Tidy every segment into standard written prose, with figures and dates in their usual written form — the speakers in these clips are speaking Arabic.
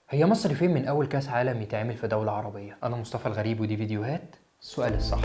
هي مصر فين من أول كأس عالم يتعمل في دولة عربية؟ أنا مصطفى الغريب ودي فيديوهات السؤال الصح.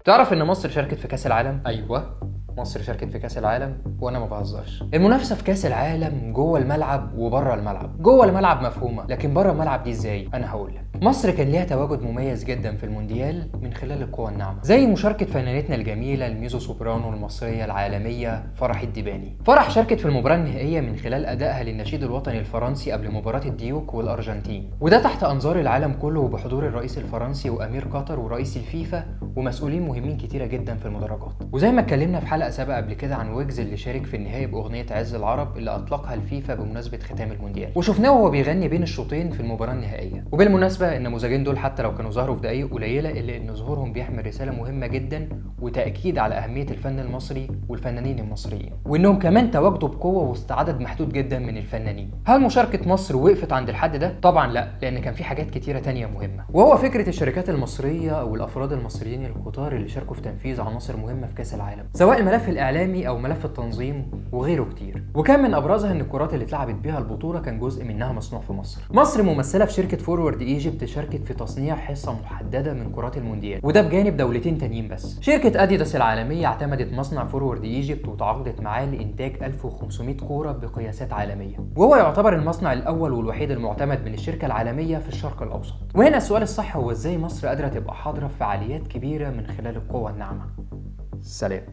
تعرف إن مصر شاركت في كأس العالم؟ أيوه، مصر شاركت في كأس العالم وأنا ما بهزرش. المنافسة في كأس العالم جوه الملعب وبره الملعب. جوه الملعب مفهومة، لكن بره الملعب دي إزاي؟ أنا هقول لك. مصر كان ليها تواجد مميز جدا في المونديال من خلال القوى الناعمة، زي مشاركة فنانتنا الجميلة الميزو سوبرانو المصرية العالمية فرح الديباني. فرح شاركت في المباراة النهائية من خلال أدائها للنشيد الوطني الفرنسي قبل مباراة الديوك والأرجنتين، وده تحت أنظار العالم كله وبحضور الرئيس الفرنسي وأمير قطر ورئيس الفيفا ومسؤولين مهمين كتيرة جدا في المدرجات. وزي ما اتكلمنا في حلقة سابقة قبل كده عن ويجز اللي شارك في النهاية بأغنية عز العرب اللي أطلقها الفيفا بمناسبة ختام المونديال، وشفناه وهو بيغني بين الشوطين في المباراة النهائية. وبالمناسبة النموذجين دول حتى لو كانوا ظهروا في دقايق قليلة إلا إن ظهورهم بيحمل رسالة مهمة جدا وتأكيد على أهمية الفن المصري والفنانين المصريين، وإنهم كمان تواجدوا بقوة وسط عدد محدود جدا من الفنانين. هل مشاركة مصر وقفت عند الحد ده؟ طبعا لا، لأن كان في حاجات كتيرة تانية مهمة، وهو فكرة الشركات المصرية أو الأفراد المصريين الكتار اللي شاركوا في تنفيذ عناصر مهمة في كأس العالم، سواء الملف الإعلامي أو ملف التنظيم وغيره كتير. وكان من أبرزها إن الكرات اللي اتلعبت بيها البطولة كان جزء منها مصنوع في مصر. مصر ممثلة في شركة فورورد ايجيبت شاركت في تصنيع حصة محددة من كرات المونديال، وده بجانب دولتين تانيين بس. شركة اديداس العالمية اعتمدت مصنع فورورد ايجيبت وتعاقدت معاه لإنتاج 1500 كورة بقياسات عالمية، وهو يعتبر المصنع الأول والوحيد المعتمد من الشركة العالمية في الشرق الأوسط. وهنا السؤال الصح هو إزاي مصر قادرة تبقى حاضرة في فعاليات كبيرة من خلال القوة الناعمة؟ سلام.